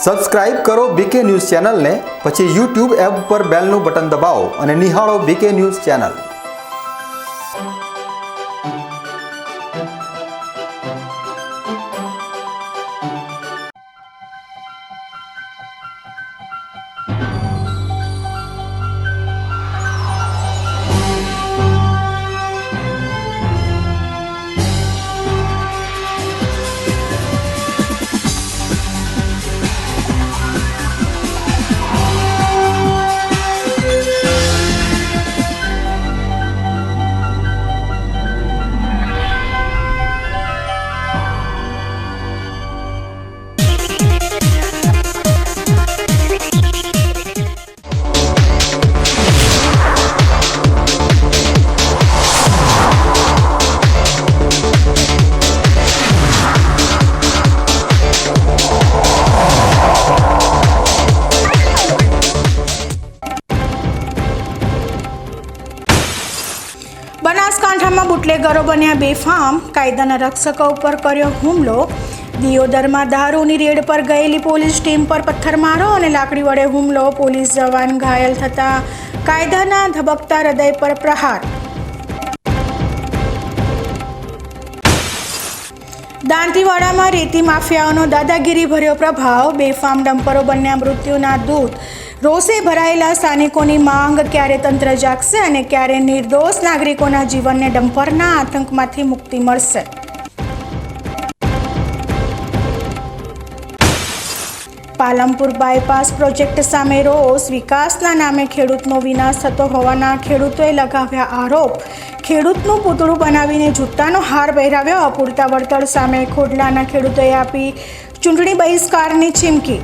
Subscribe કરો બીકે news ચેનલને, પછી યુટ્યુબ એપ પર બેલનું બટન દબાવો અને નિહાળો બીકે ન્યૂઝ ચેનલ। બનાસકાંઠામાં બુટલેગરો બન્યા બેફામ, કાયદાના રક્ષકો ઉપર કર્યો હુમલો। દિયોદરમાં દારૂની રેડ પર ગયેલી પોલીસ ટીમ પર પથ્થરમારો અને લાકડી વડે હુમલો, પોલીસ જવાન ઘાયલ થતા કાયદાના ધબકતા હૃદય પર પ્રહાર। દાંતીવાડામાં રેતી માફિયાઓનો દાદાગીરી ભર્યો પ્રભાવ, બેફામ ડમ્પરો બન્યા મૃત્યુના દૂત। રોષે ભરાયેલા સ્થાનિકોની માંગ, ક્યારે તંત્ર જાગશે અને ક્યારે નિર્દોષ નાગરિકોના જીવનને ડમ્પરના આતંકમાંથી મુક્તિ મળશે। પાલનપુર બાયપાસ પ્રોજેક્ટ સામે રોષ, વિકાસના નામે ખેડૂતનો વિનાશ થતો હોવાના ખેડૂતોએ લગાવ્યા આરોપ। ખેડૂતનું પૂતળું બનાવીને જૂતાનો હાર પહેરાવ્યો, અપૂરતા વળતર સામે ખોડલાના ખેડૂતોએ આપી ચૂંટણી બહિષ્કારની ચીમકી।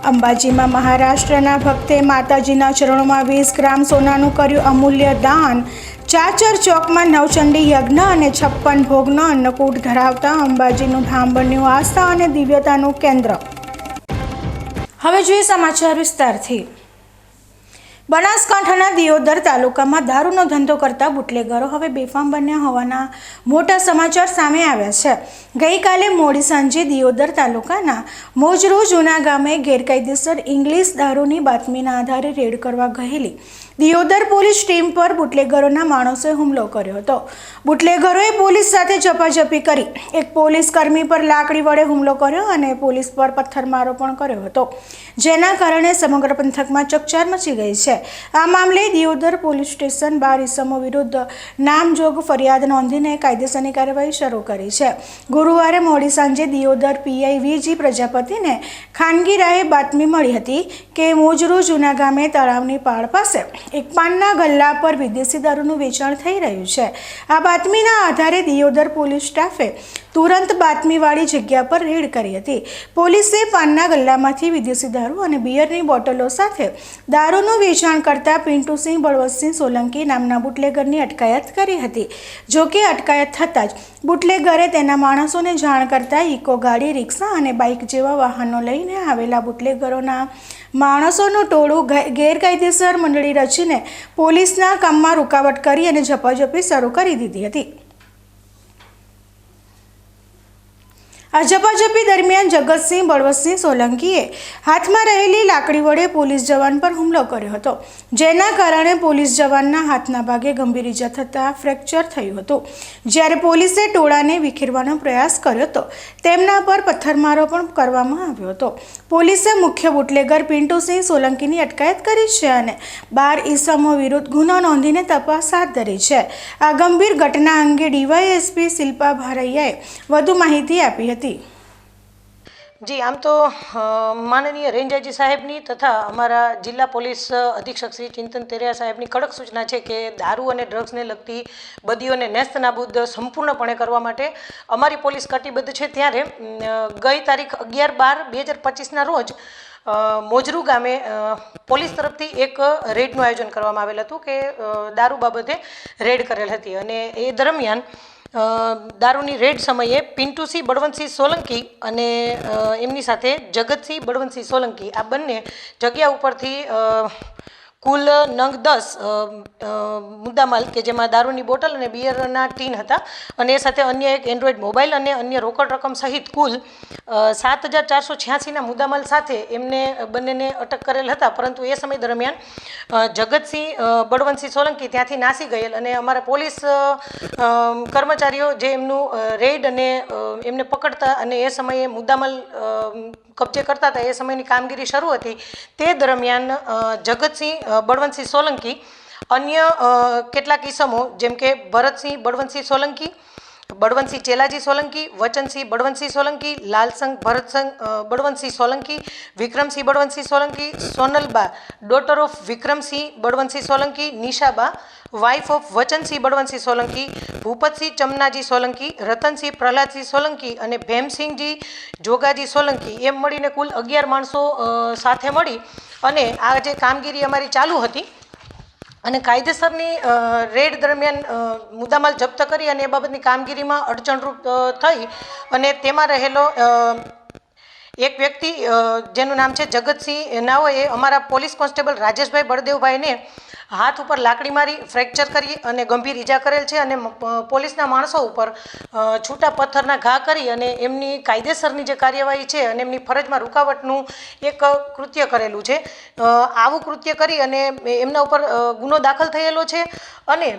અંબાજીમાં મહારાષ્ટ્રના ભક્તે માતાજીના ચરણોમાં 20 ગ્રામ સોનાનું કર્યું અમૂલ્ય દાન। ચાચર ચોકમાં નવચંડી યજ્ઞ અને 56 ભોગનો અન્નકૂટ ધરાવતા અંબાજીનું ધામ બન્યું આસ્થા અને દિવ્યતાનું કેન્દ્ર। હવે જોઈએ સમાચાર વિસ્તારથી। બનાસકાંઠાના દિયોદર તાલુકામાં દારૂનો ધંધો કરતા બુટલેગરો હવે બેફામ બન્યા હોવાના મોટા સમાચાર સામે આવ્યા છે। ગઈકાલે મોડી સાંજે દિયોદર તાલુકાના મોજરૂ જૂના ગામે ગેરકાયદેસર ઇંગ્લિશ દારૂની બાતમીના આધારે રેડ કરવા ગયેલી દિયોદર પોલીસ ટીમ પર બુટલેગરોના માણસોએ હુમલો કર્યો હતો। બુટલેગરોએ પોલીસ સાથે ઝપાઝપી કરી એક પોલીસ કર્મી પર લાકડી વડે હુમલો કર્યો અને પોલીસ પર પથ્થરમારો પણ કર્યો હતો, જેના કારણે સમગ્ર પંથકમાં ચકચાર મચી ગઈ છે। આ મામલે દિયોદર પોલીસ સ્ટેશન 12 ઇસમો વિરુદ્ધ નામજોગ ફરિયાદ નોંધીને કાયદેસરની કાર્યવાહી શરૂ કરી છે। ગુરુવારે મોડી સાંજે દિયોદર પીઆઈ વીજી પ્રજાપતિને ખાનગી રાહે બાતમી મળી હતી કે મોજરૂ જૂના ગામે તળાવની પાળ પાસે એક પાનના ગલ્લા પર વિદેશી દારૂનું વેચાણ થઈ રહ્યું છે। આ બાતમીના આધારે દિયોદર પોલીસ સ્ટાફે તુરંત બાતમીવાળી જગ્યા પર રેડ કરી હતી। પોલીસે પાનના ગલ્લામાંથી વિદેશી દારૂ અને બિયરની બોટલો સાથે દારૂનું વેચાણ કરતા પિન્ટુસિંહ બળવંતસિંહ સોલંકી નામના બુટલેગરની અટકાયત કરી હતી। જોકે અટકાયત થતાં જ બુટલેગરે તેના માણસોને જાણ કરતા ઇકો ગાડી, રિક્ષા અને બાઇક જેવા વાહનો લઈને આવેલા બુટલેગરોના માણસોનું ટોળું ગેરકાયદેસર મંડળી રચીને પોલીસના કામમાં રૂકાવટ કરી અને ઝપાઝપી શરૂ કરી દીધી હતી। આ ઝપાઝપી દરમિયાન જગતસિંહ બળવંતસિંહ સોલંકીએ હાથમાં રહેલી લાકડી વડે પોલીસ જવાન પર હુમલો કર્યો હતો, જેના કારણે પોલીસ જવાનના હાથના ભાગે ગંભીર ઈજા થતાં ફ્રેક્ચર થયું હતું। જ્યારે પોલીસે ટોળાને વિખેરવાનો પ્રયાસ કર્યો હતો, તેમના પર પથ્થરમારો પણ કરવામાં આવ્યો હતો। પોલીસે મુખ્ય બુટલેગર પિન્ટુસિંહ સોલંકીની અટકાયત કરી છે અને 12 ઇસમો વિરુદ્ધ ગુનો નોંધીને તપાસ હાથ ધરી છે। આ ગંભીર ઘટના અંગે ડીવાયએસપી શિલ્પા ભારૈયાએ વધુ માહિતી આપી હતી। જી, આમ તો માનનીય રેન્જ આઈજી સાહેબની તથા અમારા જિલ્લા પોલીસ અધિક્ષક શ્રી ચિંતન તેરિયા સાહેબની કડક સૂચના છે કે દારૂ અને ડ્રગ્સને લગતી બદીઓને નેસ્ત નાબૂદ સંપૂર્ણપણે કરવા માટે અમારી પોલીસ કટિબદ્ધ છે। ત્યારે ગઈ તારીખ 11/12/2025ના રોજ મોજરૂ ગામે પોલીસ તરફથી એક રેડનું આયોજન કરવામાં આવેલ હતું કે દારૂ બાબતે રેડ કરેલ હતી અને એ દરમિયાન દારૂની રેડ સમયે પિન્ટુસિંહ બળવંતસિંહ સોલંકી અને એમની સાથે જગતસિંહ બળવંતસિંહ સોલંકી આ બંને જગ્યા ઉપરથી કુલ નંગ 10 મુદ્દામાલ કે જેમાં દારૂની બોટલ અને બિયરના ટીન હતા અને એ સાથે અન્ય એક એન્ડ્રોઈડ મોબાઈલ અને અન્ય રોકડ રકમ સહિત કુલ 7,486ના મુદ્દામાલ સાથે એમને બંનેને અટક કરેલ હતા. પરંતુ એ સમય દરમિયાન જગતસિંહ બળવંતસિંહ સોલંકી ત્યાંથી નાસી ગયેલ અને અમારા પોલીસ કર્મચારીઓ જે એમનું રેડ અને એમને પકડતા અને એ સમયે મુદ્દામાલ કબજે કરતા હતા એ સમયની કામગીરી શરૂ હતી. તે દરમિયાન જગતસિંહ બળવંતસિંહ સોલંકી અન્ય કેટલાક ઈસમો જેમ કે Bharatsinh Balvantsinh Solanki, Balvantsinh Chelaji Solanki, Vachansinh Balvantsinh Solanki, Lalsang Bharatsang Balvantsinh Solanki, Vikramsinh Balvantsinh Solanki, Sonalba daughter of Vikramsinh Balvantsinh Solanki, Nishaba wife of Vachansinh Balvantsinh Solanki, Bhupatsinh Chamnaji Solanki, Ratansinh Prahladsinh Solanki અને ભેમસિંહજી જોગાજી સોલંકી એમ મળીને કુલ 11 માણસો સાથે મળી અને આ જે કામગીરી અમારી ચાલુ હતી અને કાયદેસરની રેડ દરમિયાન મુદ્દામાલ જપ્ત કરી અને એ બાબતની કામગીરીમાં અડચણરૂપ થઈ અને તેમાં રહેલો એક વ્યક્તિ જેનું નામ છે જગતસિંહ નાઓએ અમારા પોલીસ કોન્સ્ટેબલ રાજેશભાઈ બળદેવભાઈને હાથ ઉપર લાકડી મારી ફ્રેક્ચર કરી અને ગંભીર ઈજા કરેલ છે અને પોલીસના માણસો ઉપર છૂટા પથ્થરના ઘા કરી અને એમની કાયદેસરની જે કાર્યવાહી છે અને એમની ફરજમાં રૂકાવટનું એક કૃત્ય કરેલું છે. આવું કૃત્ય કરી અને એમના ઉપર ગુનો દાખલ થયેલો છે અને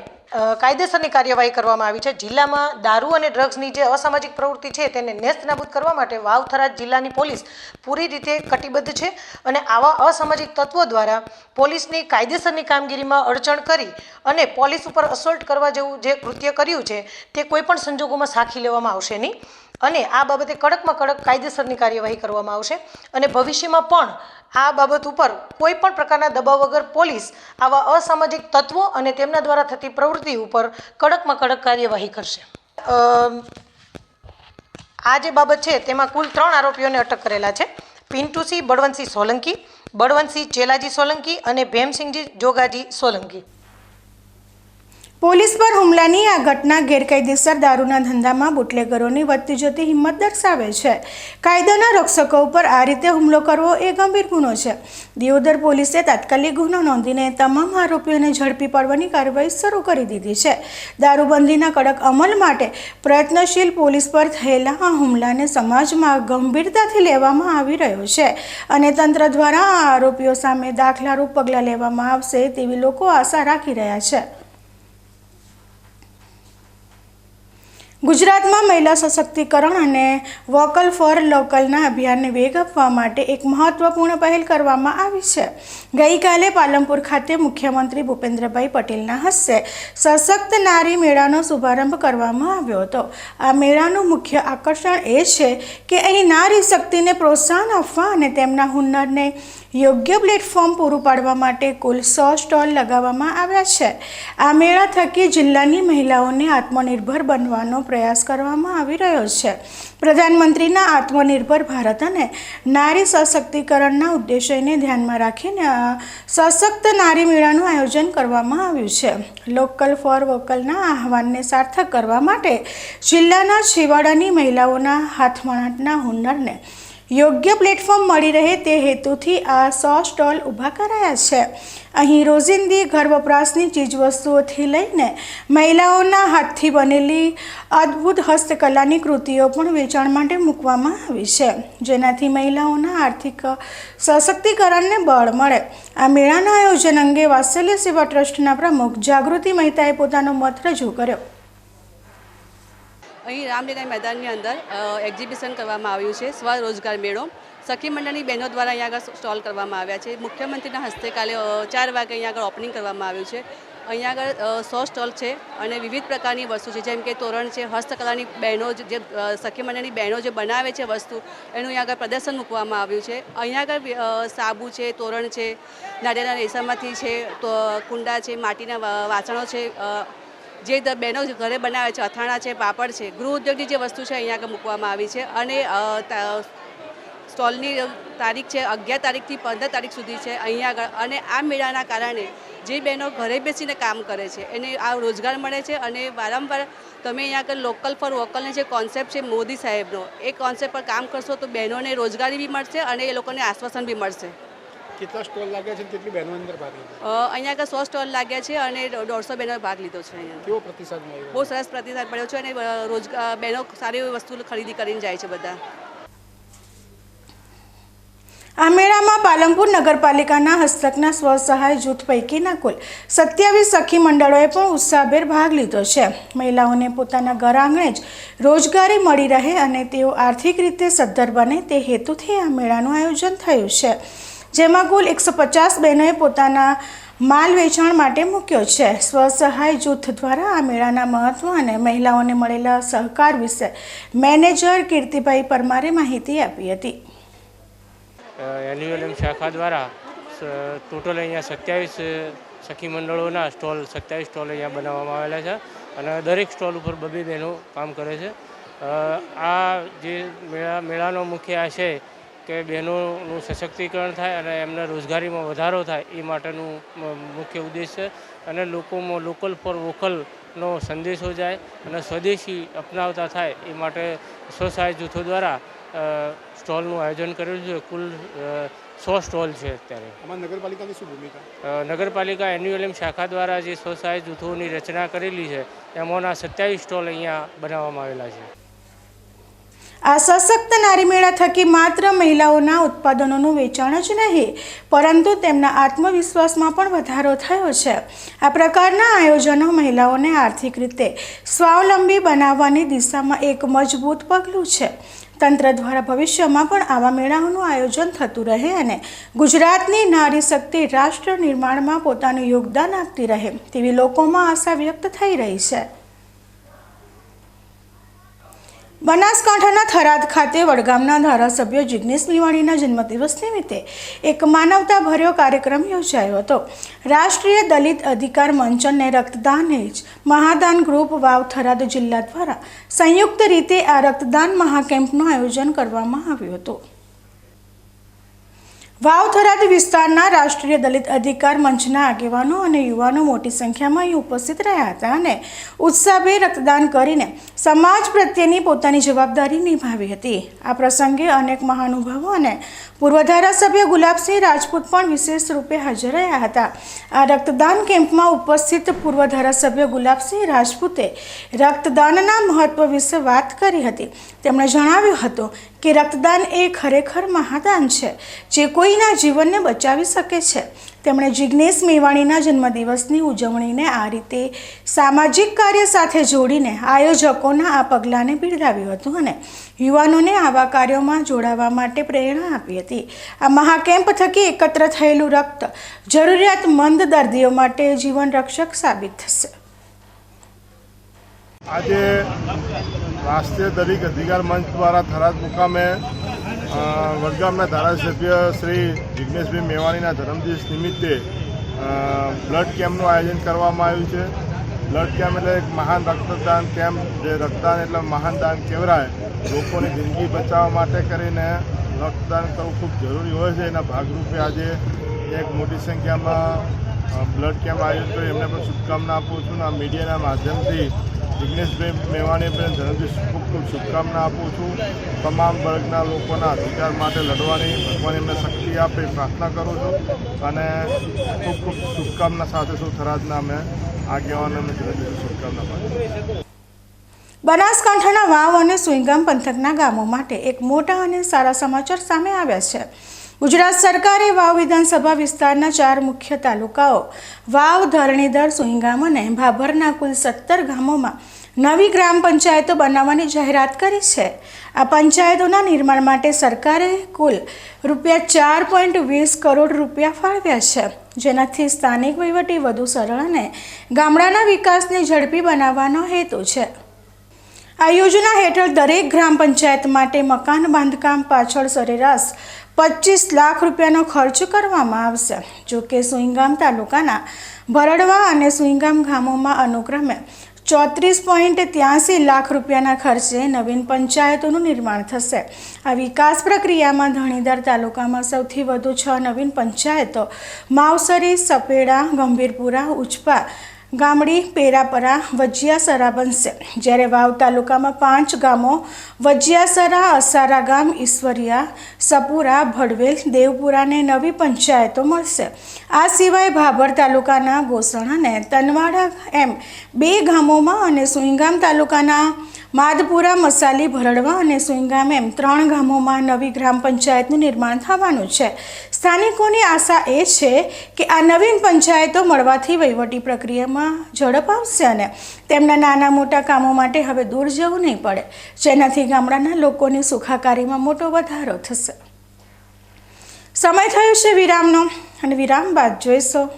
કાયદેસરની કાર્યવાહી કરવામાં આવી છે. જિલ્લામાં દારૂ અને ડ્રગ્સની જે અસામાજિક પ્રવૃત્તિ છે તેને નેસ્તનાબૂદ કરવા માટે વાવ-થરાદ જિલ્લાની પોલીસ પૂરી રીતે કટિબદ્ધ છે અને આવા અસામાજિક તત્વો દ્વારા પોલીસની કાયદેસરની કામગીરીમાં અડચણ કરી અને પોલીસ ઉપર અસોલ્ટ કરવા જેવું જે કૃત્ય કર્યું છે તે કોઈપણ સંજોગોમાં સાખી લેવામાં આવશે નહીં અને આ બાબતે કડકમાં કડક કાયદેસરની કાર્યવાહી કરવામાં આવશે અને ભવિષ્યમાં પણ આ બાબત ઉપર કોઈ પણ પ્રકારના દબાવ વગર પોલીસ આવા અસામાજિક તત્વો અને તેમના દ્વારા થતી પ્રવૃત્તિ ઉપર કડકમાં કડક કાર્યવાહી કરશે. આ જે બાબત છે તેમાં કુલ 3 આરોપીઓને અટક કરેલા છે. પિન્ટુસિંહ બળવંતસિંહ સોલંકી, બળવંતસિંહ ચેલાજી સોલંકી અને ભેમસિંહજી જોગાજી સોલંકી. પોલીસ પર હુમલાની આ ઘટના ગેરકાયદેસર દારૂના ધંધામાં બુટલેગરોની વધતી જતી હિંમત દર્શાવે છે. કાયદાના રક્ષકો ઉપર આ રીતે હુમલો કરવો એ ગંભીર ગુનો છે. દિયોદર પોલીસે તાત્કાલિક ગુનો નોંધીને તમામ આરોપીઓને ઝડપી પાડવાની કાર્યવાહી શરૂ કરી દીધી છે. દારૂબંધીના કડક અમલ માટે પ્રયત્નશીલ પોલીસ પર થયેલા આ હુમલાને સમાજમાં ગંભીરતાથી લેવામાં આવી રહ્યો છે અને તંત્ર દ્વારા આ આરોપીઓ સામે દાખલારૂપ પગલાં લેવામાં આવશે તેવી લોકો આશા રાખી રહ્યા છે. ગુજરાતમાં મહિલા સશક્તિકરણ અને વોકલ ફોર લોકલના અભિયાનને વેગ આપવા માટે એક મહત્વપૂર્ણ પહેલ કરવામાં આવી છે. ગઈકાલે પાલનપુર ખાતે મુખ્યમંત્રી ભૂપેન્દ્રભાઈ પટેલના હસ્તે સશક્ત નારી મેળાનો શુભારંભ કરવામાં આવ્યો હતો. આ મેળાનું મુખ્ય આકર્ષણ એ છે કે અહીં નારી શક્તિને પ્રોત્સાહન આપવા અને તેમના હુનરને યોગ્ય પ્લેટફોર્મ પૂરું પાડવા માટે કુલ 100 સ્ટોલ લગાવવામાં આવ્યા છે. આ મેળા થકી જિલ્લાની મહિલાઓને આત્મનિર્ભર બનવાનો પ્રયાસ કરવામાં આવી રહ્યો છે. પ્રધાનમંત્રીના આત્મનિર્ભર ભારત અને નારી સશક્તિકરણના ઉદ્દેશ્યને ધ્યાનમાં રાખીને સશક્ત નારી મેળાનું આયોજન કરવામાં આવ્યું છે. લોકલ ફોર વોકલના આહવાનને સાર્થક કરવા માટે જિલ્લાના છેવાડાની મહિલાઓના હાથવણાટના હુનરને યોગ્ય પ્લેટફોર્મ મળી રહે તે હેતુથી આ 100 સ્ટોલ ઊભા કરાયા છે. અહીં રોજિંદી ઘર વપરાશની ચીજવસ્તુઓથી લઈને મહિલાઓના હાથથી બનેલી અદ્ભુત હસ્તકલાની કૃતિઓ પણ વેચાણ માટે મૂકવામાં આવી છે, જેનાથી મહિલાઓના આર્થિક સશક્તિકરણને બળ મળે. આ મેળાના આયોજન અંગે વાત્સલ્ય સેવા ટ્રસ્ટના પ્રમુખ જાગૃતિ મહેતાએ પોતાનો મત રજૂ કર્યો. અહીં રામલીલા મેદાનની અંદર એક્ઝિબિશન કરવામાં આવ્યું છે, સ્વરોજગાર મેળો. સખી મંડળની બહેનો દ્વારા અહીંયા આગળ સ્ટોલ કરવામાં આવ્યા છે. મુખ્યમંત્રીના હસ્તે કાલે 4 વાગે અહીંયા આગળ ઓપનિંગ કરવામાં આવ્યું છે. અહીંયા આગળ 100 સ્ટોલ છે અને વિવિધ પ્રકારની વસ્તુ છે, જેમ કે તોરણ છે, હસ્તકલાની બહેનો જે સખી મંડળની બહેનો જે બનાવે છે વસ્તુ, એનું અહીંયા આગળ પ્રદર્શન મૂકવામાં આવ્યું છે. અહીંયા આગળ સાબુ છે, તોરણ છે, નાળિયેરના રેસામાંથી છે, તો કુંડા છે, માટીના વાસણો છે, જે બહેનો ઘરે બનાવે છે, અથાણા છે, પાપડ છે, ગૃહ ઉદ્યોગની જે વસ્તુ છે અહીંયા આગળ મૂકવામાં આવી છે. અને સ્ટોલની તારીખ છે 11 તારીખથી 15 તારીખ સુધી છે અહીંયા આગળ. અને આ મેળાના કારણે જે બહેનો ઘરે બેસીને કામ કરે છે એને આ રોજગાર મળે છે અને વારંવાર તમે અહીંયા આગળ લોકલ ફોર વોકલનો જે કોન્સેપ્ટ છે મોદી સાહેબનો, એ કોન્સેપ્ટ પર કામ કરશો તો બહેનોને રોજગારી બી મળશે અને એ લોકોને આશ્વાસન બી મળશે. કેટલા સ્ટોલ લાગ્યા છે અને કેટલી બહેનો અંદર ભાગ લીધો? અહીંયા આગળ 100 સ્ટોલ લાગ્યા છે અને 150 બહેનોએ ભાગ લીધો છે. અહીંયા કેવો પ્રતિસાદ મળ્યો? બહુ સરસ પ્રતિસાદ મળ્યો છે અને રોજગાર બહેનો સારી એવી વસ્તુ ખરીદી કરીને જાય છે બધા. આ મેળામાં પાલનપુર નગરપાલિકાના હસ્તકના સ્વસહાય જૂથ પૈકીના કુલ 27 સખી મંડળોએ પણ ઉત્સાહભેર ભાગ લીધો છે. મહિલાઓને પોતાના ઘર આંગણે જ રોજગારી મળી રહે અને તેઓ આર્થિક રીતે સદ્ધર બને તે હેતુથી આ મેળાનું આયોજન થયું છે, જેમાં કુલ 150 બહેનોએ પોતાના માલ વેચાણ માટે મૂક્યો છે. સ્વસહાય જૂથ દ્વારા આ મેળાના મહત્વ અને મહિલાઓને મળેલા સહકાર વિશે મેનેજર કીર્તિભાઈ પરમારે માહિતી આપી હતી. એન્યુઅલ શાખા દ્વારા ટોટલ અહીંયા 27 સખી મંડળોના સ્ટોલ 27 સ્ટોલ અહીંયા બનાવવામાં આવેલા છે અને દરેક સ્ટોલ ઉપર 2 બહેનો કામ કરે છે. આ જે મેળાનો મુખ્ય આશય કે બહેનોનું સશક્તિકરણ થાય અને એમને રોજગારીમાં વધારો થાય એ માટેનું મુખ્ય ઉદ્દેશ છે અને લોકોમાં લોકલ ફોર વોકલનો સંદેશો જાય અને સ્વદેશી અપનાવતા થાય એ માટે સ્વસહાય જૂથો દ્વારા સ્ટોલનું આયોજન કરેલું છે. કુલ 100 સ્ટોલ છે અત્યારે. આમાં નગરપાલિકાની શું ભૂમિકા? નગરપાલિકા એન્યુઅલ શાખા દ્વારા જે સ્વસહાય જૂથોની રચના કરેલી છે એમાંના 27 સ્ટોલ અહીંયા બનાવવામાં આવેલા છે. આ સશક્ત નારી મેળા થકી માત્ર મહિલાઓના ઉત્પાદનોનું વેચાણ જ નહીં પરંતુ તેમના આત્મવિશ્વાસમાં પણ વધારો થયો છે. આ પ્રકારના આયોજનો મહિલાઓને આર્થિક રીતે સ્વાવલંબી બનાવવાની દિશામાં એક મજબૂત પગલું છે. તંત્ર દ્વારા ભવિષ્યમાં પણ આવા મેળાઓનું આયોજન થતું રહે અને ગુજરાતની નારી શક્તિ રાષ્ટ્ર નિર્માણમાં પોતાનું યોગદાન આપતી રહે તેવી લોકોમાં આશા વ્યક્ત થઈ રહી છે. બનાસકાંઠાના થરાદ ખાતે વડગામના ધારાસભ્ય જિગ્નેશ મેવાણીના જન્મદિવસ નિમિત્તે એક માનવતાભર્યો કાર્યક્રમ યોજાયો હતો. રાષ્ટ્રીય દલિત અધિકાર મંચ અને રક્તદાન એજ મહાદાન ગ્રુપ વાવ થરાદ જિલ્લા દ્વારા સંયુક્ત રીતે આ રક્તદાન મહાકેમ્પનું આયોજન કરવામાં આવ્યું હતું. વાવ થરાદ વિસ્તારના રાષ્ટ્રીય દલિત અધિકાર મંચના આગેવાનો અને યુવાનો મોટી સંખ્યામાં અહીં ઉપસ્થિત રહ્યા હતા અને ઉત્સાહભેર રક્તદાન કરીને સમાજ પ્રત્યેની પોતાની જવાબદારી નિભાવી હતી. આ પ્રસંગે અનેક મહાનુભાવો અને પૂર્વ ધારાસભ્ય ગુલાબસિંહ રાજપૂત પણ વિશેષ રૂપે હાજર રહ્યા હતા. આ રક્તદાન કેમ્પમાં ઉપસ્થિત પૂર્વ ધારાસભ્ય ગુલાબસિંહ રાજપૂતે રક્તદાનના મહત્વ વિશે વાત કરી હતી. તેમણે જણાવ્યું હતું કે રક્તદાન એ ખરેખર મહાદાન છે જે કોઈના જીવનને બચાવી શકે છે. તેમણે જિગ્નેશ મેવાણીના જન્મદિવસની ઉજવણીને આ રીતે સામાજિક કાર્ય સાથે જોડીને આયોજકોના આ પગલાંને બિરદાવ્યું હતું અને યુવાનોને આવા કાર્યોમાં જોડાવા માટે પ્રેરણા આપી હતી. આ મહાકેમ્પ થકી એકત્ર થયેલું રક્ત જરૂરિયાતમંદ દર્દીઓ માટે જીવન રક્ષક સાબિત થશે. આજે રાષ્ટ્રીય દલિત અધિકાર મંચ દ્વારા થરાદ મુકામે વડગામના ધારાસભ્ય શ્રી જિગ્નેશભાઈ મેવાણીના જન્મદિવસ નિમિત્તે બ્લડ કેમ્પનું આયોજન કરવામાં આવ્યું છે. બ્લડ કેમ્પ એટલે એક મહાન રક્તદાન કેમ્પ, જે રક્તદાન એટલે મહાન દાન કહેવાય. લોકોની જિંદગી બચાવવા માટે કરીને રક્તદાન કરવું ખૂબ જરૂરી હોય છે. એના ભાગરૂપે આજે એક મોટી સંખ્યામાં બ્લડ કેમ્પ આયોજન કરી એમને પણ શુભકામના આપું છું. આ મીડિયાના માધ્યમથી જિગ્નેશભાઈ મેવાણી પણ જન્મદિવસ ખૂબ ખૂબ શુભકામના આપું છું. તમામ વર્ગના લોકોના અધિકાર માટે લડવાની ભગવાન એમને શક્તિ આપે પ્રાર્થના કરું છું અને ખૂબ ખૂબ શુભકામના સાથે શું થરાદના અમે આગેવાનોને જન્મદિવસ શુભકામના પાઠવું છું. બનાસકાંઠાના વાવ અને સુઈગામ પંથકના ગામો માટે એક મોટા અને સારા સમાચાર સામે આવ્યા છે. ગુજરાત સરકારે વાવ વિધાનસભા વિસ્તારના 4 મુખ્ય તાલુકાઓ વાવ, ધરણીધર, સુઈગામ અને ભાભરના કુલ 17 ગામોમાં નવી ગ્રામ પંચાયતો બનાવવાની જાહેરાત કરી છે. આ પંચાયતોના નિર્માણ માટે સરકારે કુલ ₹4.20 કરોડ ફાળવ્યા છે, જેનાથી સ્થાનિક વહીવટી વધુ સરળ અને ગામડાના વિકાસને ઝડપી બનાવવાનો હેતુ છે. આ યોજના હેઠળ દરેક ગ્રામ પંચાયત માટે મકાન બાંધકામ પાછળ સરેરાશ ₹25 લાખનો ખર્ચ કરવામાં આવશે. જો કે સુઈગામ તાલુકાના ભરડવા અને સુઈગામ ગામોમાં અનુક્રમે ₹34.83 લાખના ખર્ચે નવીન પંચાયતોનું નિર્માણ થશે. આ વિકાસ પ્રક્રિયામાં ધણીધર તાલુકામાં સૌથી વધુ 6 નવીન પંચાયતો માવસરી, સપેડા, ગંભીરપુરા, ઉચપા, ગામડી, પેરાપરા, વજિયાસરા બનશે, જ્યારે વાવ તાલુકામાં 5 ગામો વજિયાસરા, અસારા ગામ, ઈશ્વરિયા, સપુરા, ભડવેલ, દેવપુરાને નવી પંચાયતો મળશે. આ સિવાય ભાભર તાલુકાના ગોસણ અને તનવાડા એમ 2 ગામોમાં અને સુઈગામ તાલુકાના માધપુરા, મસાલી, ભરડવા અને સુઈગામ એમ 3 ગામોમાં નવી ગ્રામ પંચાયતનું નિર્માણ થવાનું છે. સ્થાનિકોની આશા એ છે કે આ નવીન પંચાયતો મળવાથી વહીવટી પ્રક્રિયામાં ઝડપ આવશે અને તેમના નાના મોટા કામો માટે હવે દૂર જવું નહીં પડે, જેનાથી ગામડાના લોકોની સુખાકારીમાં મોટો વધારો થશે. સમય થયો છે વિરામનો અને વિરામ બાદ જોઈશું.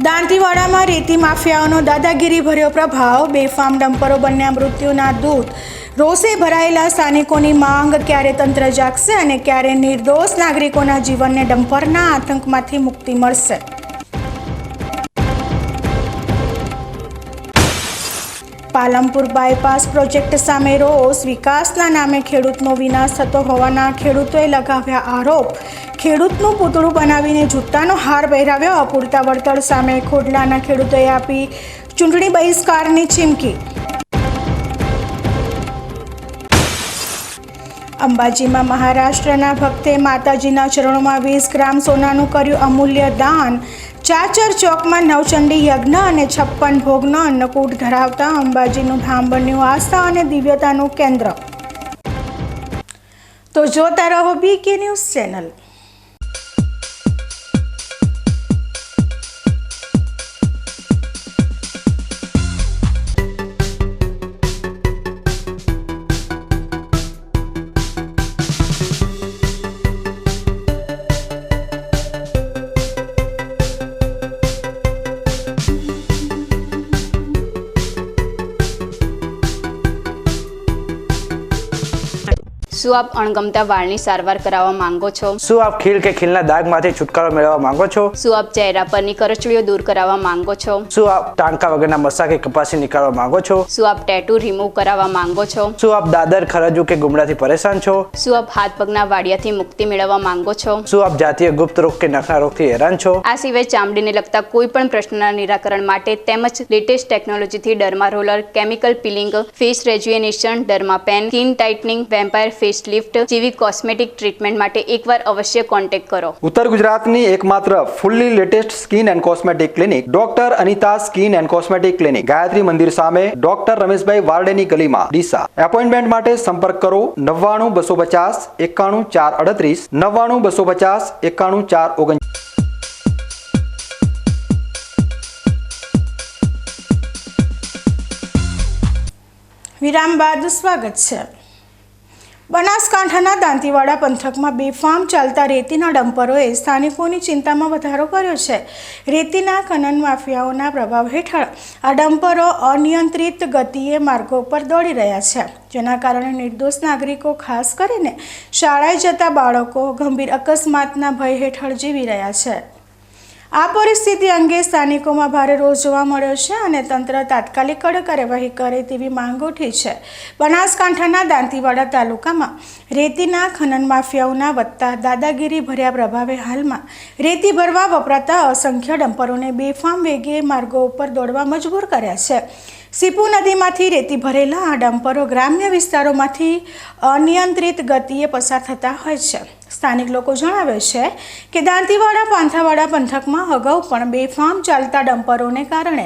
દાંતીવાડામાં રેતી માફિયાઓનો દાદાગીરી ભર્યો પ્રભાવ, બેફામ ડમ્પરો બન્યા મૃત્યુના દૂત. રોષે ભરાયેલા સ્થાનિકોની માંગ, ક્યારે તંત્ર જાગશે અને ક્યારે નિર્દોષ નાગરિકોના જીવનને ડમ્પરના આતંકમાંથી મુક્તિ મળશે. પાલમપુર બાયપાસ પ્રોજેક્ટ સામે રોષ, વિકાસના નામે ખેડૂતનો વિનાશ થતો હોવાના ખેડૂતોએ લગાવ્યા આરોપ. ખેડૂતનું પૂતળું બનાવીને જૂતાનો હાર પહેરાવ્યો, અપૂરતા વળતર સામે ખોડલાના ખેડૂતોએ આપી ચૂંટણી બહિષ્કારની ચીમકી. અંબાજીમાં મહારાષ્ટ્રના ભક્તે માતાજીના ચરણોમાં 20 ગ્રામ સોનાનું કર્યું અમૂલ્ય દાન. ચાચર ચોકમાં નવચંડી યજ્ઞ અને 56 ભોગનો અન્નકૂટ ધરાવતા અંબાજીનું ધામ બન્યું આસ્થા અને દિવ્યતાનું કેન્દ્ર. તો જોતા રહો બીકે ન્યૂઝ ચેનલ. શું આપ અણગમતા વાળની સારવાર કરાવવા માંગો છો? શું આપ ખીલ કે ખીલના દાગમાંથી છુટકારો મેળવવા માંગો છો? શું આપ ચહેરા પરની કરચલીઓ દૂર કરાવવા માંગો છો? શું આપ ટાંકા વગરના મસા કે કપાસી નીકાળવા માંગો છો? શું આપ ટેટુ રિમૂવ કરાવવા માંગો છો? શું આપ દાદર, ખરજુ કે ગુમડાથી પરેશાન છો? શું આપ હાથ પગના વાડિયાથી મુક્તિ મેળવવા માંગો છો? શું આપ જાતીય ગુપ્ત રોગ કે નખના રોગથી હેરાન છો? આ સિવાય ચામડીને લગતા કોઈ પણ પ્રશ્નના નિરાકરણ માટે તેમજ લેટેસ્ટ ટેકનોલોજીથી derma roller, chemical peeling, face rejuvenation, derma pen, skin tightening, vampire face lift જેવી કોસ્મેટિક ટ્રીટમેન્ટ માટે એકવાર અવશ્ય કોન્ટેક્ટ કરો. ઉત્તર ગુજરાતની એકમાત્ર fully latest skin and cosmetic clinic doctor Anita skin and cosmetic clinic, Gayatri Mandir સામે, ડોક્ટર રમેશભાઈ વારડેની ગલીમાં, ડીસા. એપોઇન્ટમેન્ટ માટે સંપર્ક કરો 99 250 91 438, 99 250 91 439. વિરામ બાદ સ્વાગત છે. બનાસકાંઠાના દાંતીવાડા પંથકમાં બેફામ ચાલતા રેતીના ડમ્પરોએ સ્થાનિકોની ચિંતામાં વધારો કર્યો છે. રેતીના ખનન માફિયાઓના પ્રભાવ હેઠળ આ ડમ્પરો અનિયંત્રિત ગતિએ માર્ગો પર દોડી રહ્યા છે, જેના કારણે નિર્દોષ નાગરિકો, ખાસ કરીને શાળાએ જતા બાળકો ગંભીર અકસ્માતના ભય હેઠળ જીવી રહ્યા છે. આ પરિસ્થિતિ અંગે સ્થાનિકોમાં ભારે રોષ જોવા મળ્યો છે અને તંત્ર તાત્કાલિક કડક કાર્યવાહી કરે તેવી માંગ ઉઠી છે. બનાસકાંઠાના દાંતીવાડા તાલુકામાં રેતીના ખનન માફિયાઓના વધતા દાદાગીરી ભર્યા પ્રભાવે હાલમાં રેતી ભરવા વપરાતા અસંખ્ય ડમ્પરોને બેફામ વેગે માર્ગો ઉપર દોડવા મજબૂર કર્યા છે. સીપુ નદીમાંથી રેતી ભરેલા આ ડમ્પરો ગ્રામ્ય વિસ્તારોમાંથી અનિયંત્રિત ગતિએ પસાર થતા હોય છે. સ્થાનિક લોકો જણાવે છે કે દાંતીવાડા પાંથાવાડા પંથકમાં અગાઉ પણ બેફામ ચાલતા ડમ્પરોને કારણે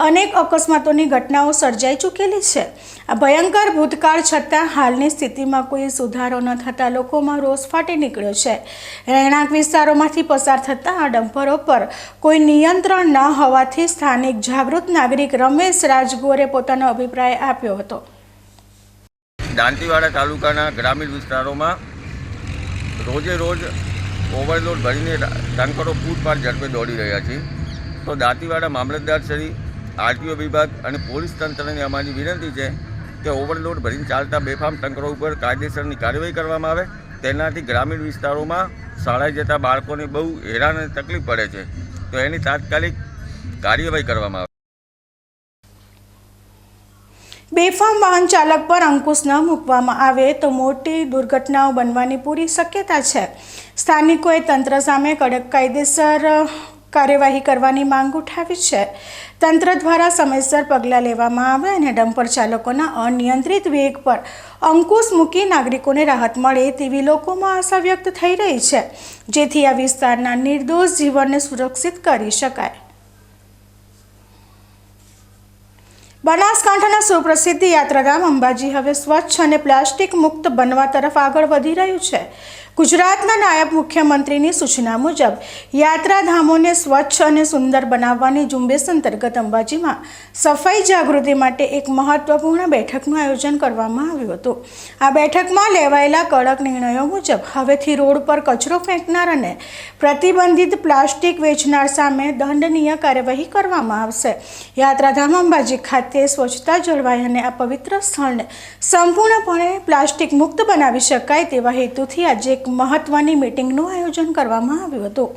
અનેક અકસ્માતોની ઘટનાઓ સર્જાઈ ચૂકેલી છે. આ ભયંકર ભૂતકાળ છતાં હાલની સ્થિતિમાં કોઈ સુધારો ન થતાં લોકોમાં રોષ ફાટી નીકળ્યો છે. રહેણાંક વિસ્તારોમાંથી પસાર થતા આ ડમ્પરો પર કોઈ નિયંત્રણ ન હોવાથી સ્થાનિક જાગૃત નાગરિક રમેશ રાજગોરે પોતાનો અભિપ્રાય આપ્યો હતો. દાંતીવાડા તાલુકાના ગ્રામીણ વિસ્તારોમાં રોજે રોજ ઓવરલોડ ભરીને ટેન્કરો પૂરપાર ઝડપે દોડી રહ્યા છે. તો દાંતીવાડા મામલતદાર શ્રી, આરટીઓ વિભાગ અને પોલીસ તંત્રની અમારી વિનંતી છે કે ઓવરલોડ ભરીને ચાલતા બેફામ ટેન્કરો ઉપર કાયદેસરની કાર્યવાહી કરવામાં આવે. તેનાથી ગ્રામીણ વિસ્તારોમાં શાળાએ જતા બાળકોને બહુ હેરાન અને તકલીફ પડે છે, તો એની તાત્કાલિક કાર્યવાહી કરવામાં આવે. બેફામ વાહન ચાલક પર અંકુશ ન મૂકવામાં આવે તો મોટી દુર્ઘટનાઓ બનવાની પૂરી શક્યતા છે. સ્થાનિકોએ તંત્ર સામે કડક કાયદેસર કાર્યવાહી કરવાની માંગ ઉઠાવી છે. તંત્ર દ્વારા સમયસર પગલાં લેવામાં આવે અને ડમ્પર ચાલકોના અનિયંત્રિત વેગ પર અંકુશ મૂકી નાગરિકોને રાહત મળે તેવી લોકોમાં આશા વ્યક્ત થઈ રહી છે, જેથી આ વિસ્તારના નિર્દોષ જીવનને સુરક્ષિત કરી શકાય. બનાસકાંઠાના સુપ્રસિદ્ધ યાત્રાધામ અંબાજી હવે સ્વચ્છ અને પ્લાસ્ટિક મુક્ત બનવા તરફ આગળ વધી રહ્યું છે. ગુજરાતના નાયબ મુખ્યમંત્રીની સૂચના મુજબ યાત્રાધામોને સ્વચ્છ અને સુંદર બનાવવાની ઝુંબેશ અંતર્ગત અંબાજીમાં સફાઈ જાગૃતિ માટે એક મહત્વપૂર્ણ બેઠકનું આયોજન કરવામાં આવ્યું હતું. આ બેઠકમાં લેવાયેલા કડક નિર્ણયો મુજબ હવેથી રોડ પર કચરો ફેંકનાર અને પ્રતિબંધિત પ્લાસ્ટિક વેચનાર સામે દંડનીય કાર્યવાહી કરવામાં આવશે. યાત્રાધામ અંબાજી ખાતે સ્વચ્છતા જળવાય અને આ પવિત્ર સ્થળને સંપૂર્ણપણે પ્લાસ્ટિક મુક્ત બનાવી શકાય તેવા હેતુથી આજે એક મહત્વની મીટિંગનું આયોજન કરવામાં આવ્યું હતું.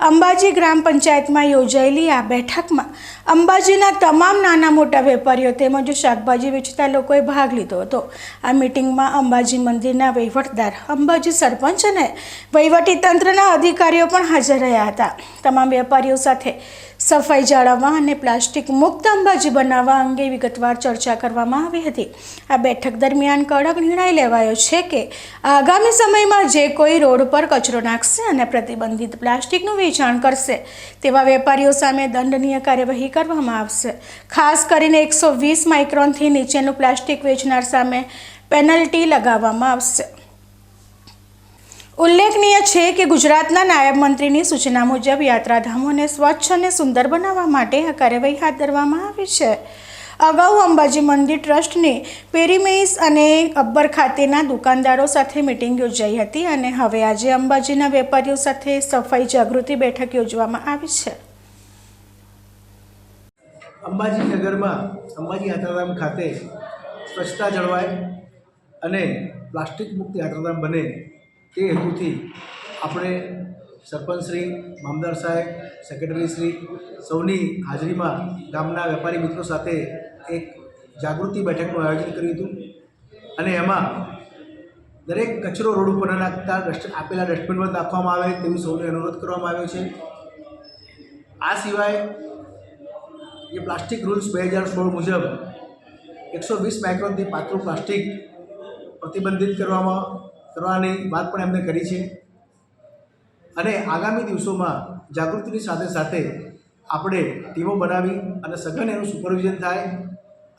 અંબાજી ગ્રામ પંચાયતમાં યોજાયેલી આ બેઠકમાં અંબાજીના તમામ નાના મોટા વેપારીઓ તેમજ શાકભાજી વેચતા લોકોએ ભાગ લીધો હતો. આ મીટિંગમાં અંબાજી મંદિરના વહીવટદાર, અંબાજી સરપંચ અને વહીવટીતંત્રના અધિકારીઓ પણ હાજર રહ્યા હતા. તમામ વેપારીઓ સાથે સફાઈ જાળવવા અને પ્લાસ્ટિક મુક્ત અંબાજી બનાવવા અંગે વિગતવાર ચર્ચા કરવામાં આવી હતી. આ બેઠક દરમિયાન કડક નિર્ણય લેવાયો છે કે આગામી સમયમાં જે કોઈ રોડ પર કચરો નાખશે અને પ્રતિબંધિત પ્લાસ્ટિકનું વેચાણ કરશે તેવા વેપારીઓ સામે દંડનીય કાર્યવાહી કરવામાં આવશે. ખાસ કરીને 120 માઇક્રોનથી નીચેનું પ્લાસ્ટિક વેચનાર સામે પેનલ્ટી લગાવવામાં આવશે. ઉલ્લેખનીય છે કે ગુજરાતના નાયબ મંત્રીની સૂચના મુજબ યાત્રાધામોને સ્વચ્છ અને સુંદર બનાવવા માટે આ કાર્યવાહી હાથ ધરવામાં આવી છે. અગાઉ અંબાજી મંદિર ટ્રસ્ટની પેરીમેઇસ અને અબ્બર ખાતેના દુકાનદારો સાથે મિટિંગ યોજાઈ હતી અને હવે આજે અંબાજીના વેપારીઓ સાથે સફાઈ જાગૃતિ બેઠક યોજવામાં આવી છે. અંબાજી નગરમાં અંબાજી યાત્રાધામ ખાતે સ્વચ્છતા જળવાય અને પ્લાસ્ટિક મુક્ત યાત્રાધામ બને તે હેતુથી આપણે સરપંચશ્રી, મામદાર સાહેબ, સેક્રેટરીશ્રી સૌની હાજરીમાં ગામના વેપારી મિત્રો સાથે એક જાગૃતિ બેઠકનું આયોજન કર્યું હતું અને એમાં દરેક કચરો રોડ ઉપર ન નાખતા આપેલા ડસ્ટબિનમાં નાખવામાં આવે તેવી સૌને અનુરોધ કરવામાં આવ્યો છે. આ સિવાય જે પ્લાસ્ટિક રૂલ્સ 2016 મુજબ 120 માઇક્રોનથી પાતળું પ્લાસ્ટિક પ્રતિબંધિત કરવાની વાત પણ એમને કરી છે અને આગામી દિવસોમાં જાગૃતિની સાથે સાથે આપણે ટીમો બનાવી અને સઘન એનું સુપરવિઝન થાય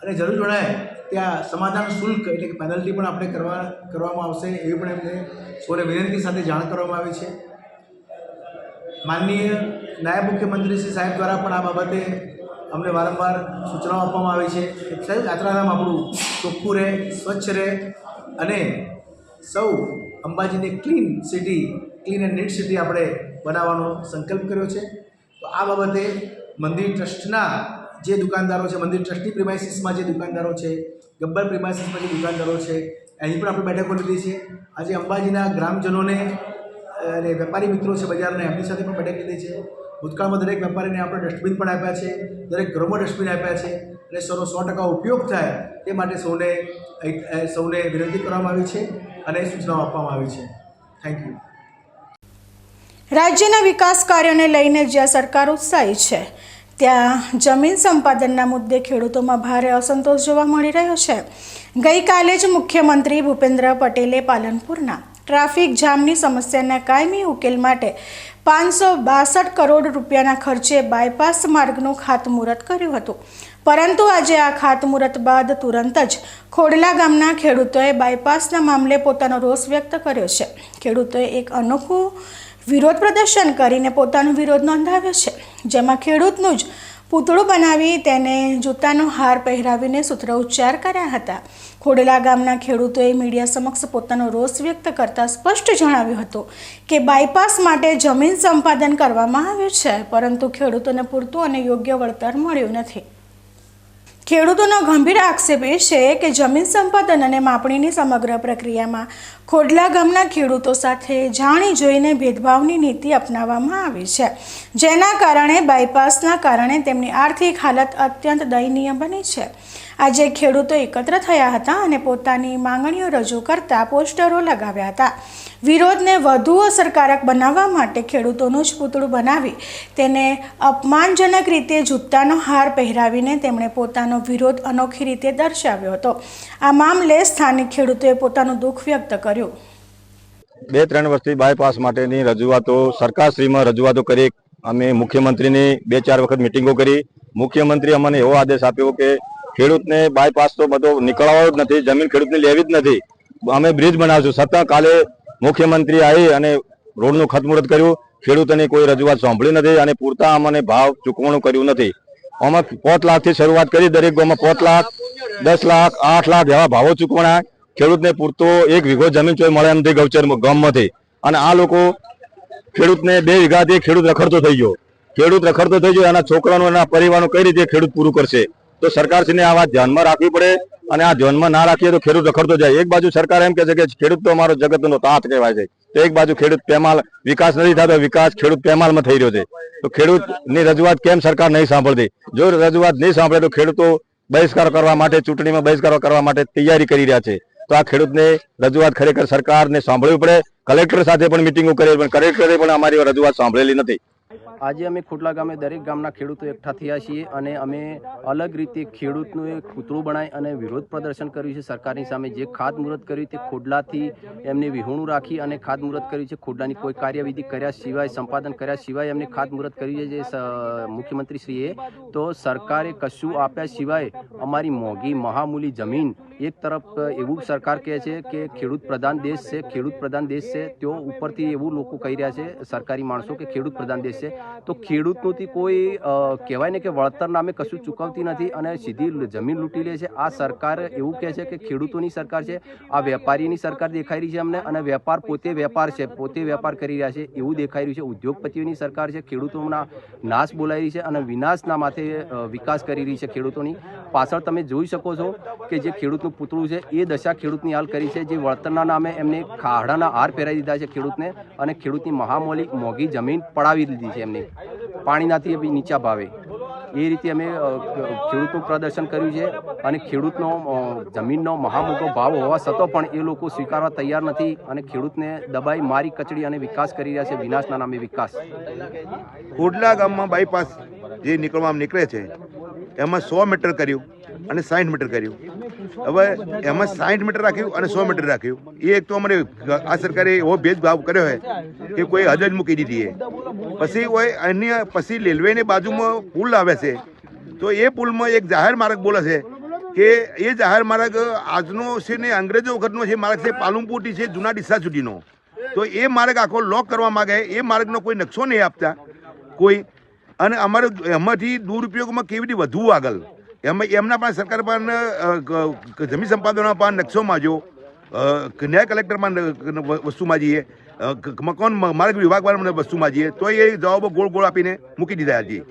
અને જરૂર જણાય ત્યાં સમાધાન શુલ્ક એટલે કે પેનલ્ટી પણ આપણે કરવામાં આવશે એવી પણ એમને સૌને વિનંતી સાથે જાણ કરવામાં આવી છે. માનનીય નાયબ મુખ્યમંત્રી શ્રી સાહેબ દ્વારા પણ આ બાબતે અમને વારંવાર સૂચનાઓ આપવામાં આવી છે કે સાહેબ યાત્રાધામ આપણું ચોખ્ખું રહે, સ્વચ્છ રહે અને સૌ અંબાજીને ક્લીન એન્ડ નીટ સિટી આપણે બનાવવાનો સંકલ્પ કર્યો છે. તો આ બાબતે મંદિર ટ્રસ્ટના જે દુકાનદારો છે, મંદિર ટ્રસ્ટની પ્રિમાઇસીસમાં જે દુકાનદારો છે, ગબ્બર પ્રિમાઇસીસમાં જે દુકાનદારો છે, એની પણ આપણે બેઠકો લીધી છે. આજે અંબાજીના ગ્રામજનોને અને વેપારી મિત્રો છે બજારના, એમની સાથે પણ બેઠક લીધી છે. ભૂતકાળમાં દરેક વેપારીને આપણે ડસ્ટબિન પણ આપ્યા છે, દરેક ઘરોમાં ડસ્ટબિન આપ્યા છે અને 100% ઉપયોગ થાય તે માટે સૌને વિનંતી કરવામાં આવી છે અને સૂચનાઓ આપવામાં આવી છે. Thank you. રાજ્યના વિકાસ કાર્યોને લઈને જ્યાં સરકાર ઉત્સાહી છે ત્યાં જમીન સંપાદનના મુદ્દે ખેડૂતોમાં ભારે અસંતોષ જોવા મળી રહ્યો છે. ગઈકાલે જ મુખ્યમંત્રી ભૂપેન્દ્ર પટેલે પાલનપુરના ટ્રાફિક જામની સમસ્યાના કાયમી ઉકેલ માટે 562 કરોડ રૂપિયાના ખર્ચે બાયપાસ માર્ગનું ખાતમુહૂર્ત કર્યું હતું. પરંતુ આજે આ ખાતમુહૂર્ત બાદ તુરંત જ ખોડલા ગામના ખેડૂતોએ બાયપાસના મામલે પોતાનો રોષ વ્યક્ત કર્યો છે. ખેડૂતોએ એક અનોખું વિરોધ પ્રદર્શન કરીને પોતાનો વિરોધ નોંધાવ્યો છે, જેમાં ખેડૂતનું જ પૂતળું બનાવી તેને જૂતાનો હાર પહેરાવીને સૂત્રોચ્ચાર કર્યા હતા. ખોડલા ગામના ખેડૂતોએ મીડિયા સમક્ષ પોતાનો રોષ વ્યક્ત કરતા સ્પષ્ટ જણાવ્યું હતું કે બાયપાસ માટે જમીન સંપાદન કરવામાં આવ્યું છે, પરંતુ ખેડૂતોને પૂરતું અને યોગ્ય વળતર મળ્યું નથી. ખેડૂતોનો ગંભીર આક્ષેપ એ છે કે જમીન સંપાદન અને માપણીની સમગ્ર પ્રક્રિયામાં ખોડલા ગામના ખેડૂતો સાથે જાણી જોઈને ભેદભાવની નીતિ અપનાવવામાં આવી છે, જેના કારણે બાયપાસના કારણે તેમની આર્થિક હાલત અત્યંત દયનીય બની છે. આજે ખેડૂતો એકત્ર થયા હતા અને પોતાની માંગણીઓ રજૂ કરતા પોસ્ટરો લગાવ્યા હતા. વિરોધને વધુ અસરકારક બનાવવા માટે ખેડૂતોનું જ પૂતળું બનાવી તેને અપમાનજનક રીતે જૂતાનો હાર પહેરાવીને તેમણે પોતાનો વિરોધ અનોખી રીતે દર્શાવ્યો હતો. આ મામલે સ્થાનિક ખેડૂતોએ પોતાનું દુઃખ વ્યક્ત કર્યું. 2-3 વર્ષથી બાયપાસ માટેની રજૂઆતો સરકારશ્રીમાં રજૂઆતો કરી. અમે મુખ્યમંત્રીની 2-4 વખત મિટિંગો કરી. મુખ્યમંત્રી અમને એવો આદેશ આપ્યો કે ખેડૂતને બાયપાસ તો બધો નીકળવાનો જ નથી, જમીન ખેડૂતને લેવી જ નથી, અમે બ્રિજ બનાવશું. છતાં કાલે મુખ્યમંત્રી આવી અને રોડનું ખાતમુહૂર્ત કર્યું. ખેડૂતોની કોઈ રજૂઆત સાંભળી નથી અને પૂરતા અમને ભાવ ચૂકવણું કર્યું નથી. અમે 5 લાખથી શરૂઆત કરી. દરેક ગામમાં 5 લાખ, 10 લાખ, 8 લાખ એવા ભાવો ચૂકવણા. ખેડૂતને પૂરતો 1 વીઘો જમીન ચોય મળે એમ નથી ગૌચર ગામમાંથી. અને આ લોકો ખેડૂતને 2 વીઘાથી ખેડૂત રખડતો થઈ ગયો. ખેડૂત રખડતો થઈ ગયો, એના છોકરાનું એના પરિવારનું કઈ રીતે ખેડૂત પૂરું કરશે? તો સરકારશ્રીને આ વાત ધ્યાનમાં રાખવી પડે અને આ ધ્યાનમાં ના રાખીએ તો ખેડૂત રખડતો જાય. એક બાજુ સરકાર એમ કહે છે કે ખેડૂત તો અમારો જગતનો તાત કહેવાય છે, તો એક બાજુ ખેડૂત પેમાલ વિકાસ નથી થતો, વિકાસ ખેડૂત પેમાલમાં થઈ રહ્યો છે. તો ખેડૂતની રજૂઆત કેમ સરકાર નહીં સાંભળતી? જો રજૂઆત નહીં સાંભળે તો ખેડૂતો બહિષ્કાર કરવા માટે, ચૂંટણીમાં બહિષ્કાર કરવા માટે તૈયારી કરી રહ્યા છે. તો આ ખેડૂતને રજૂઆત ખરેખર સરકારને સાંભળવી પડે. કલેક્ટર સાથે પણ મિટિંગો કરી પણ કલેક્ટરે પણ અમારી રજૂઆત સાંભળેલી નથી. આજે અમે ખોડલા ગામે દરેક ગામના ખેડૂતો એકઠા થયા છીએ અને અમે અલગ રીતે ખેડૂતનું એક પૂતળું બનાવી અને વિરોધ પ્રદર્શન કર્યું છે સરકારની સામે. જે ખાતમુહૂર્ત કર્યું તે ખોડલાથી એમને વિહોણું રાખી અને ખાતમુહૂર્ત કર્યું છે. ખોડલાની કોઈ કાર્યવિધિ કર્યા સિવાય, સંપાદન કર્યા સિવાય એમને ખાતમુહૂર્ત કર્યું છે જે મુખ્યમંત્રીશ્રીએ. તો સરકારે કશું આપ્યા સિવાય અમારી મોંઘી મહામૂલી જમીન, એક તરફ એવું સરકાર કહે છે કે ખેડૂત પ્રધાન દેશ છે, ખેડૂત પ્રધાન દેશ છે, તેઓ ઉપરથી એવું લોકો કહી રહ્યા છે સરકારી માણસો કે ખેડૂત પ્રધાન દેશ છે. તો ખેડૂતનોથી કોઈ કહેવાય ને કે વળતર નામે કશું ચૂકવતી નથી અને સીધી જમીન લૂંટી લે છે. આ સરકાર એવું કહે છે કે ખેડૂતોની સરકાર છે, આ વેપારીની સરકાર દેખાઈ રહી છે અમને, અને વેપાર પોતે વેપાર છે, પોતે વેપાર કરી રહ્યા છે એવું દેખાઈ રહ્યું છે. ઉદ્યોગપતિઓની સરકાર છે, ખેડૂતોના નાશ બોલાવી રહી છે અને વિનાશના માથે વિકાસ કરી રહી છે. ખેડૂતોની પાછળ તમે જોઈ શકો છો કે જે ખેડૂતનું પૂતળું છે એ દશા ખેડૂતની હાલ કરી છે. જે વળતરના નામે એમને ખાડાના હાર પહેરાવી દીધા છે ખેડૂતને અને ખેડૂતની મોંઘી જમીન પડાવી દીધી છે એમને પાણીનાથી નીચા ભાવે. એ રીતે અમે ખેડૂતનું પ્રદર્શન કર્યું છે અને ખેડૂતનો જમીનનો મહામોટો ભાવ હોવા છતાં પણ એ લોકો સ્વીકારવા તૈયાર નથી અને ખેડૂતને દબાઈ મારી કચડી અને વિકાસ કરી રહ્યા છે, વિનાશના નામે વિકાસ. ખોડલા ગામમાં બાયપાસ જે નીકળે છે એમાં 100 મીટર કર્યું અને 60 મીટર કર્યું. હવે એમાં 60 મીટર રાખ્યું અને 100 મીટર રાખ્યું. એ એક તો અમારે આ સરકારે એવો ભેદભાવ કર્યો હોય કે કોઈ હદ જ મૂકી દીધી. પછી હોય અન્ય પછી રેલવેની બાજુમાં પુલ આવે છે, તો એ પુલમાં એક જાહેર માર્ગ બોલે છે કે એ જાહેર માર્ગ આજનો છે ને અંગ્રેજો વખતનો છે માર્ગ છે, પાલનપુરથી છે જૂના ડીસા સુધીનો. તો એ માર્ગ આખો લોક કરવા માગે, એ માર્ગનો કોઈ નકશો નહીં આપતા કોઈ. અને અમારે એમાંથી દુરુપયોગમાં કેવી રીતે વધવું આગળ એમના પાસે સરકાર પાસે જમીન સંપાદનો પાસે નકશો માંગ્યો, ન્યાય કલેક્ટરમાં વસ્તુ માંગીએ, મકાન માર્ગ વિભાગ વાળાને વસ્તુ માંગીએ, તો એ જવાબો ગોળ ગોળ આપીને મૂકી દીધા હતી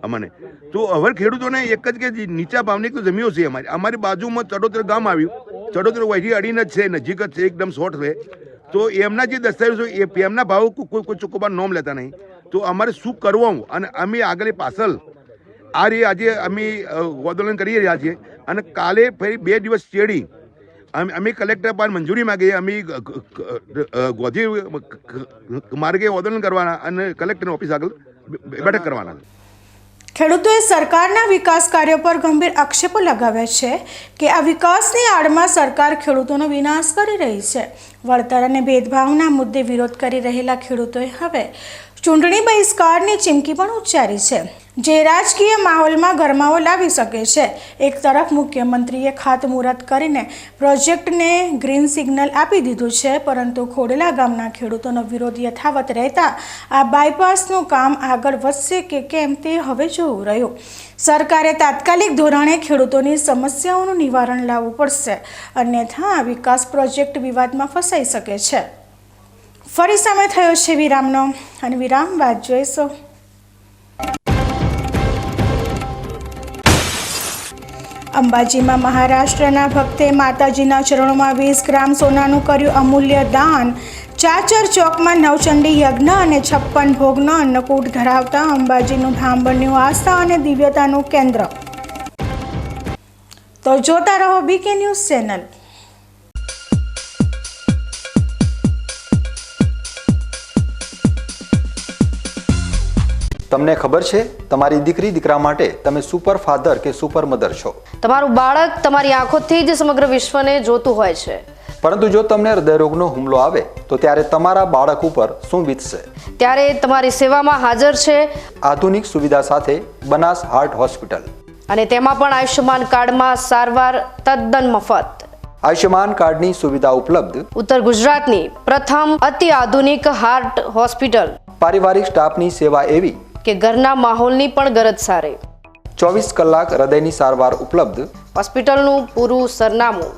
અમને. તો હવે ખેડૂતોને એક જ કે નીચા ભાવની જમીનો છે અમારી બાજુમાં ચડોતર ગામ આવ્યું. ચડોતર વહીથી અડીને જ છે, નજીક જ છે, એકદમ શોર્ટ છે. તો એમના જે દસ્તાવેજો એ એમના ભાવ કોઈ ચોખ્ખો નોમ લેતા નહીં. તો અમારે શું કરવું? અને અમે આગળ પાછળ આ રે આજે અમે આંદોલન કરી રહ્યા છીએ અને કાલે ફરી 2 દિવસ ચેડી અમે કલેક્ટર પાસે મંજૂરી માગીએ. અમે ગોધી માર્ગે આંદોલન કરવાના અને કલેક્ટરની ઓફિસ આગળ બેઠક કરવાના. ખેડૂતોએ સરકારના વિકાસ કાર્યો પર ગંભીર આક્ષેપો લગાવ્યા છે કે આ વિકાસની આડમાં સરકાર ખેડૂતોનો વિનાશ કરી રહી છે. વળતર અને ભેદભાવના મુદ્દે વિરોધ કરી રહેલા ખેડૂતોએ હવે ચૂંટણી બહિષ્કારની ચીમકી પણ ઉચ્ચારી છે, જે રાજકીય માહોલમાં ગરમાવો લાવી શકે છે. એક તરફ મુખ્યમંત્રીએ ખાતમુહૂર્ત કરીને પ્રોજેક્ટને ગ્રીન સિગ્નલ આપી દીધું છે, પરંતુ ખોડલા ગામના ખેડૂતોનો વિરોધ યથાવત રહેતા આ બાયપાસનું કામ આગળ વધશે કે કેમ તે હવે જોવું રહ્યું. સરકારે તાત્કાલિક ધોરણે ખેડૂતોની સમસ્યાઓનું નિવારણ લાવવું પડશે, અન્યથા વિકાસ પ્રોજેક્ટ વિવાદમાં ફસાઈ શકે છે. ફરી સમય થયો છે વિરામનો અને વિરામ બાદ જોઈશું. અંબાજીમાં મહારાષ્ટ્રના ભક્તે માતાજીના ચરણોમાં 20 ગ્રામ સોનાનું કર્યું અમૂલ્ય દાન. ચાચર ચોકમાં નવચંડી યજ્ઞ અને 56 ભોગનો અન્નકૂટ ધરાવતા અંબાજીનું ધામ બન્યું આસ્થા અને દિવ્યતાનું કેન્દ્ર. તો જોતા રહો બીકે ન્યૂઝ ચેનલ. તમને ખબર છે તમારી દીકરી દીકરા માટે તમે સુપર ફાધર કે સુપર મધર છો. તમારું બાળક તમારી આંખોથી જ સમગ્ર વિશ્વને જોતું હોય છે. પરંતુ જો તમને હૃદયરોગનો હુમલો આવે તો ત્યારે તમારા બાળક ઉપર શું વીતશે? ત્યારે તમારી સેવામાં હાજર છે આધુનિક સુવિધા સાથે બનાસ હાર્ટ હોસ્પિટલ, અને તેમાં પણ આયુષ્યમાન કાર્ડમાં સારવાર તદ્દન મફત. આયુષ્યમાન કાર્ડની સુવિધા ઉપલબ્ધ ઉત્તર ગુજરાતની પ્રથમ અતિ આધુનિક હાર્ટ હોસ્પિટલ. પારિવારિક સ્ટાફની સેવા એવી કે ઘરના માહોલની પણ ગરજ સારે. 24 કલાક હૃદયની સારવાર ઉપલબ્ધ. હોસ્પિટલનું પૂરું સરનામું.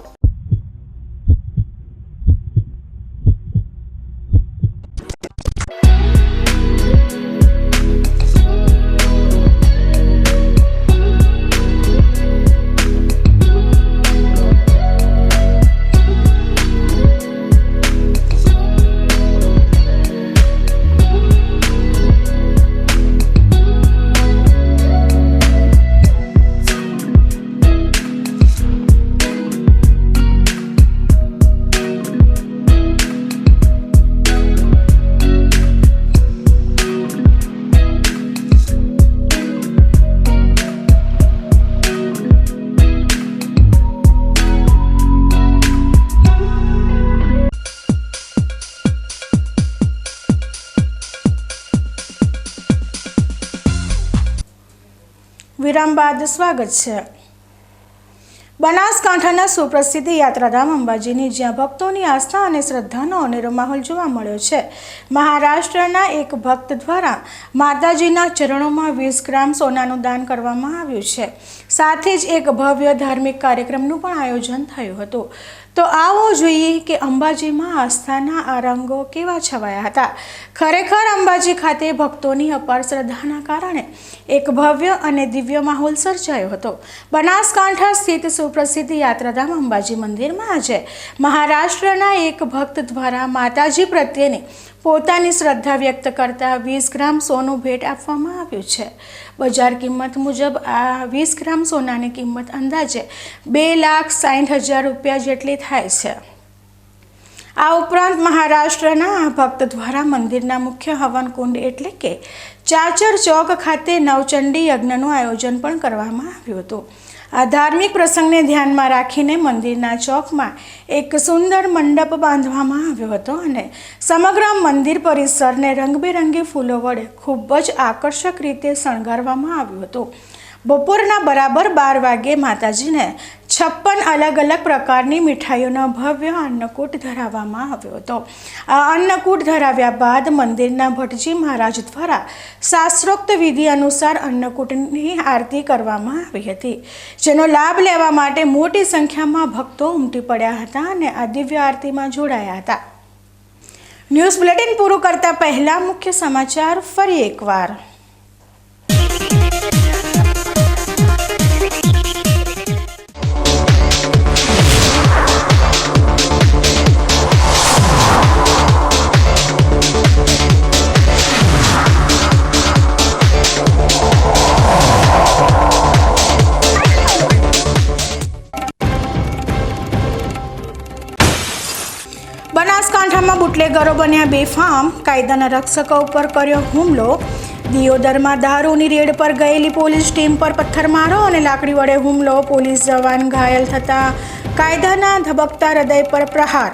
વિરામ બાદ સ્વાગત છે. બનાસકાંઠાના સુપ્રસિદ્ધ યાત્રાધામ અંબાજીની જ્યાં ભક્તોની આસ્થા અને શ્રદ્ધાનો અનેરો માહોલ જોવા મળ્યો છે. મહારાષ્ટ્રના એક ભક્ત દ્વારા માતાજીના ચરણોમાં 20 ગ્રામ સોનાનું દાન કરવામાં આવ્યું છે. સાથે જ એક ભવ્ય ધાર્મિક કાર્યક્રમનું પણ આયોજન થયું હતું. તો આવો જોઈએ કે અંબાજીમાં આસ્થાના આ રંગો કેવા છવાયા હતા. ખરેખર અંબાજી ખાતે ભક્તોની અપાર શ્રદ્ધાના કારણે એક ભવ્ય અને દિવ્ય માહોલ સર્જાયો હતો. બનાસકાંઠા સ્થિત સુપ્રસિદ્ધ યાત્રાધામ અંબાજી મંદિરમાં આજે મહારાષ્ટ્રના એક ભક્ત દ્વારા માતાજી પ્રત્યેની પોતાની શ્રદ્ધા વ્યક્ત કરતા 20 ગ્રામ સોનું ભેટ આપવામાં આવ્યું છે. બજાર કિંમત મુજબ આ 20 ગ્રામ સોનાની કિંમત અંદાજે 2,60,000 રૂપિયા જેટલી થાય છે. આ ઉપરાંત મહારાષ્ટ્રના આ ભક્ત દ્વારા મંદિરના મુખ્ય હવન કુંડ એટલે કે ચાચર ચોક ખાતે નવચંડી યજ્ઞનું આયોજન પણ કરવામાં આવ્યું હતું. આ ધાર્મિક પ્રસંગને ધ્યાનમાં રાખીને મંદિરના ચોકમાં એક સુંદર મંડપ બાંધવામાં આવ્યો હતો અને સમગ્ર મંદિર પરિસરને રંગબેરંગી ફૂલો વડે ખૂબ જ આકર્ષક રીતે શણગારવામાં આવ્યું હતું. બપોરના બરાબર 12 વાગ્યે માતાજીને 56 અલગ અલગ પ્રકારની મીઠાઈઓનો ભવ્ય અન્નકૂટ ધરાવવામાં આવ્યો હતો. આ અન્નકૂટ ધરાવ્યા બાદ મંદિરના ભટ્ટજી મહારાજ દ્વારા શાસ્ત્રોક્ત વિધિ અનુસાર અન્નકૂટની આરતી કરવામાં આવી હતી, જેનો લાભ લેવા માટે મોટી સંખ્યામાં ભક્તો ઉમટી પડ્યા હતા અને આ દિવ્ય આરતીમાં જોડાયા હતા. ન્યૂઝ બુલેટિન પૂરું કરતા પહેલા મુખ્ય સમાચાર ફરી એકવાર. બનાસકાંઠામાં બુટલેગરો બન્યા બેફામ, કાયદાના રક્ષકો ઉપર કર્યો હુમલો. દિયોદરમાં દારૂની રેડ પર ગયેલી પોલીસ ટીમ પર પથ્થરમારો અને લાકડી વડે હુમલો. પોલીસ જવાન ઘાયલ થતા કાયદાના ધબકતા હૃદય પર પ્રહાર.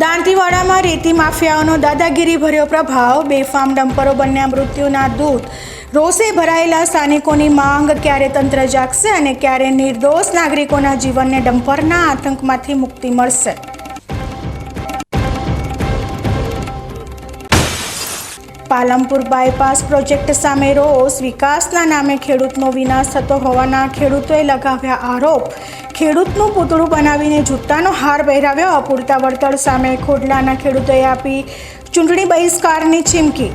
દાંતીવાડામાં રેતી માફિયાઓનો દાદાગીરી ભર્યો પ્રભાવ. બેફામ ડમ્પરો બન્યા મૃત્યુના દૂત. રોષે ભરાયેલા સ્થાનિકોની માંગ, ક્યારે તંત્ર જાગશે અને ક્યારે નિર્દોષ નાગરિકોના જીવનને ડમ્પરના આતંકમાંથી મુક્તિ મળશે. પાલમપુર બાયપાસ પ્રોજેક્ટ સામે રોષ. વિકાસના નામે ખેડૂતનો વિનાશ થતો હોવાના ખેડૂતોએ લગાવ્યા આરોપ. ખેડૂતનું પૂતળું બનાવીને જૂતાનો હાર પહેરાવ્યો. અપૂરતા વળતર સામે ખોડલાના ખેડૂતોએ આપી ચૂંટણી બહિષ્કારની ચીમકી.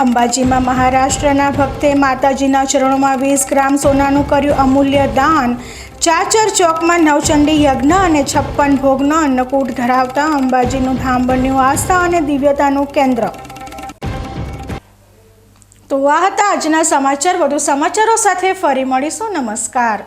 અંબાજીમાં મહારાષ્ટ્રના ભક્તે માતાજીના ચરણોમાં 20 ગ્રામ સોનાનું કર્યું અમૂલ્ય દાન. ચાચર ચોકમાં નવચંડી યજ્ઞ અને 56 ભોગનો અન્નકૂટ ધરાવતા અંબાજીનું ધામ બન્યું આસ્થા અને દિવ્યતાનું કેન્દ્ર. તો આ હતા આજના સમાચાર. વધુ સમાચારો સાથે ફરી મળીશું. નમસ્કાર.